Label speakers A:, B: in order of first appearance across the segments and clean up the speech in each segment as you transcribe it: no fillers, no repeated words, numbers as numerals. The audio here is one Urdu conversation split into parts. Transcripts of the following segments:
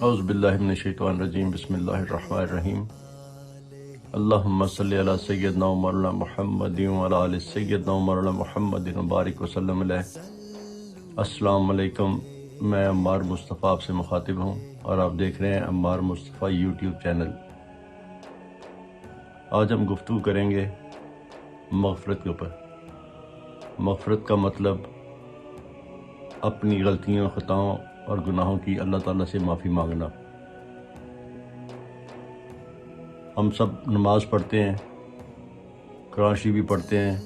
A: اعوذ باللہ من الشیطان الرجیم بسم اللہ الرحمن الرحیم اللہم صلی علی سیدنا و مولانا محمد وعلی آل سیدنا و مولانا محمد مبارک وسلم علیہ۔ السلام علیکم، میں عمار مصطفیٰ آپ سے مخاطب ہوں اور آپ دیکھ رہے ہیں عمار مصطفیٰ یوٹیوب چینل۔ آج ہم گفتگو کریں گے مغفرت کے اوپر۔ مغفرت کا مطلب اپنی غلطیوں، خطاؤں اور گناہوں کی اللہ تعالیٰ سے معافی مانگنا۔ ہم سب نماز پڑھتے ہیں، قرآن شریف بھی پڑھتے ہیں،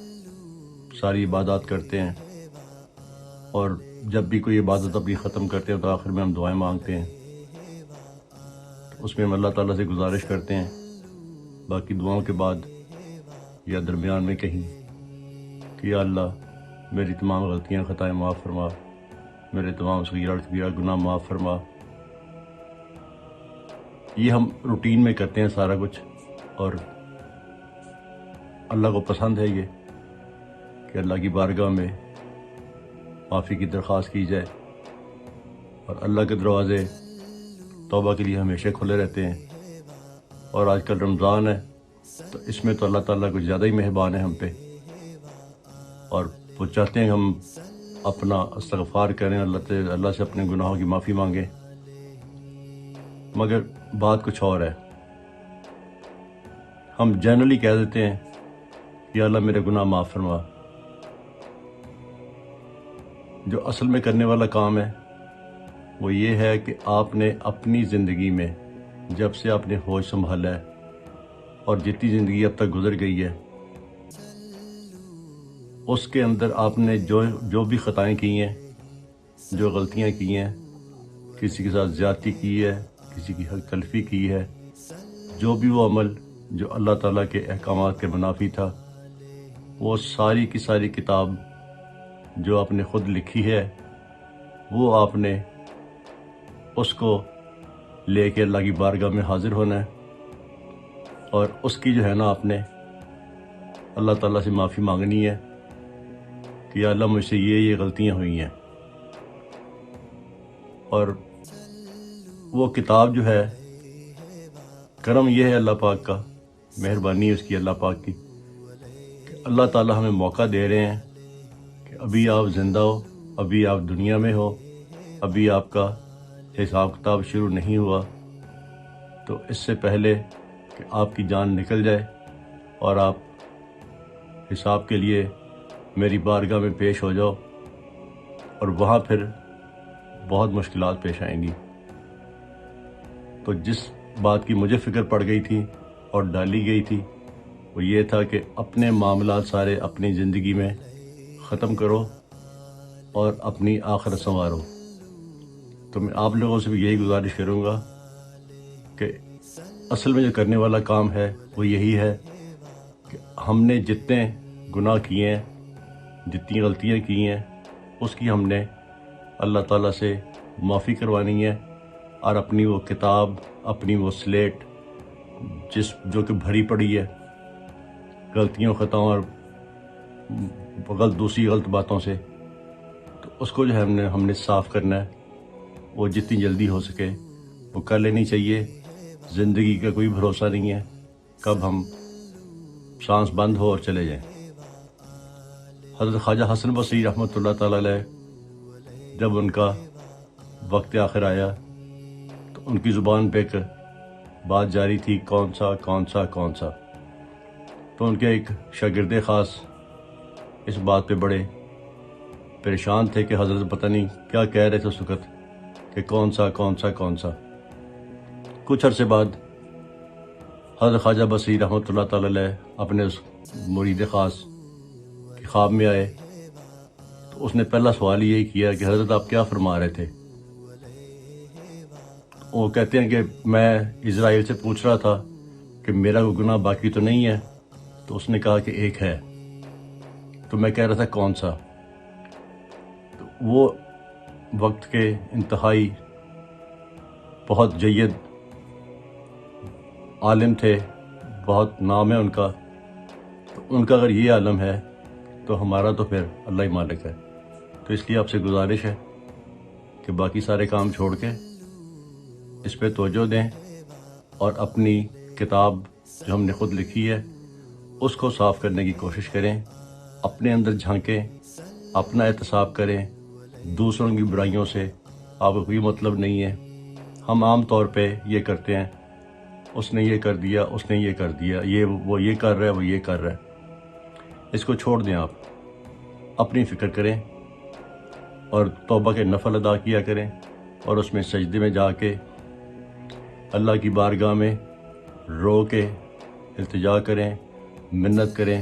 A: ساری عبادات کرتے ہیں، اور جب بھی کوئی عبادت اپنی ختم کرتے ہیں تو آخر میں ہم دعائیں مانگتے ہیں۔ اس میں ہم اللہ تعالیٰ سے گزارش کرتے ہیں باقی دعاؤں کے بعد یا درمیان میں کہیں کہ یا اللہ میری تمام غلطیاں، خطائیں معاف فرما، میرے تمام صغیرہ اور کبیرہ گناہ معاف فرما۔ یہ ہم روٹین میں کرتے ہیں سارا کچھ، اور اللہ کو پسند ہے یہ کہ اللہ کی بارگاہ میں معافی کی درخواست کی جائے، اور اللہ کے دروازے توبہ کے لیے ہمیشہ کھلے رہتے ہیں۔ اور آج کل رمضان ہے تو اس میں تو اللہ تعالیٰ کچھ زیادہ ہی مہربان ہے ہم پہ، اور وہ چاہتے ہیں کہ ہم اپنا استغفار کریں، اللہ سے اپنے گناہوں کی معافی مانگیں، مگر بات کچھ اور ہے۔ ہم جنرلی کہہ دیتے ہیں یا اللہ میرے گناہ معاف فرما۔ جو اصل میں کرنے والا کام ہے وہ یہ ہے کہ آپ نے اپنی زندگی میں جب سے آپ نے ہوش سنبھالا ہے اور جتنی زندگی اب تک گزر گئی ہے اس کے اندر آپ نے جو بھی خطائیں کی ہیں، جو غلطیاں کی ہیں، کسی کے ساتھ زیادتی کی ہے، کسی کی حق تلفی کی ہے، جو بھی وہ عمل جو اللہ تعالیٰ کے احکامات کے منافی تھا، وہ ساری کی ساری کتاب جو آپ نے خود لکھی ہے وہ آپ نے اس کو لے کے اللہ کی بارگاہ میں حاضر ہونا ہے، اور اس کی جو ہے نا آپ نے اللہ تعالیٰ سے معافی مانگنی ہے کہ یا اللہ مجھ سے یہ غلطیاں ہوئی ہیں۔ اور وہ کتاب جو ہے، کرم یہ ہے اللہ پاک کا، مہربانی ہے اس کی اللہ پاک کی، کہ اللہ تعالیٰ ہمیں موقع دے رہے ہیں کہ ابھی آپ زندہ ہو، ابھی آپ دنیا میں ہو، ابھی آپ کا حساب کتاب شروع نہیں ہوا، تو اس سے پہلے کہ آپ کی جان نکل جائے اور آپ حساب کے لیے میری بارگاہ میں پیش ہو جاؤ، اور وہاں پھر بہت مشکلات پیش آئیں گی۔ تو جس بات کی مجھے فکر پڑ گئی تھی اور ڈالی گئی تھی وہ یہ تھا کہ اپنے معاملات سارے اپنی زندگی میں ختم کرو اور اپنی آخرت سنوارو۔ تو میں آپ لوگوں سے بھی یہی گزارش کروں گا کہ اصل میں جو کرنے والا کام ہے وہ یہی ہے کہ ہم نے جتنے گناہ کیے ہیں، جتنی غلطیاں کی ہیں، اس کی ہم نے اللہ تعالیٰ سے معافی کروانی ہے، اور اپنی وہ کتاب، اپنی وہ سلیٹ جو کہ بھری پڑی ہے غلطیوں، خطاؤں اور دوسری غلط باتوں سے، تو اس کو جو ہے ہم نے صاف کرنا ہے۔ وہ جتنی جلدی ہو سکے وہ کر لینی چاہیے۔ زندگی کا کوئی بھروسہ نہیں ہے، کب ہم سانس بند ہو اور چلے جائیں۔ حضرت خواجہ حسن بصری رحمۃ اللہ تعالیٰ علیہ جب ان کا وقت آخر آیا تو ان کی زبان پہ ایک بات جاری تھی، کون سا۔ تو ان کے ایک شاگرد خاص اس بات پہ بڑے پریشان تھے کہ حضرت پتہ نہیں کیا کہہ رہے تھے اس وقت کہ کون سا۔ کچھ عرصے بعد حضرت خواجہ بصری رحمۃ اللہ تعالیٰ علیہ اپنے اس مرید خاص کے خواب میں آئے، تو اس نے پہلا سوال یہی کیا کہ حضرت آپ کیا فرما رہے تھے؟ وہ کہتے ہیں کہ میں اسرائیل سے پوچھ رہا تھا کہ میرا کوئی گناہ باقی تو نہیں ہے، تو اس نے کہا کہ ایک ہے، تو میں کہہ رہا تھا کون سا؟ تو وہ وقت کے انتہائی بہت جید عالم تھے، بہت نام ہے ان کا، تو ان کا اگر یہ عالم ہے تو ہمارا تو پھر اللہ ہی مالک ہے۔ تو اس لیے آپ سے گزارش ہے کہ باقی سارے کام چھوڑ کے اس پہ توجہ دیں اور اپنی کتاب جو ہم نے خود لکھی ہے اس کو صاف کرنے کی کوشش کریں، اپنے اندر جھانکیں، اپنا احتساب کریں، دوسروں کی برائیوں سے آپ کو کوئی مطلب نہیں ہے۔ ہم عام طور پہ یہ کرتے ہیں، اس نے یہ کر دیا، اس نے یہ کر دیا، وہ یہ کر رہا ہے، وہ یہ کر رہا ہے۔ اس کو چھوڑ دیں، آپ اپنی فکر کریں اور توبہ کے نفل ادا کیا کریں، اور اس میں سجدے میں جا کے اللہ کی بارگاہ میں رو کے التجا کریں، منت کریں،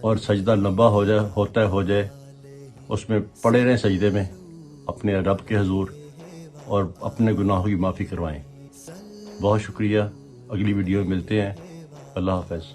A: اور سجدہ لمبا ہو جائے اس میں پڑے رہیں سجدے میں اپنے رب کے حضور، اور اپنے گناہوں کی معافی کروائیں۔ بہت شکریہ، اگلی ویڈیو میں ملتے ہیں، اللہ حافظ۔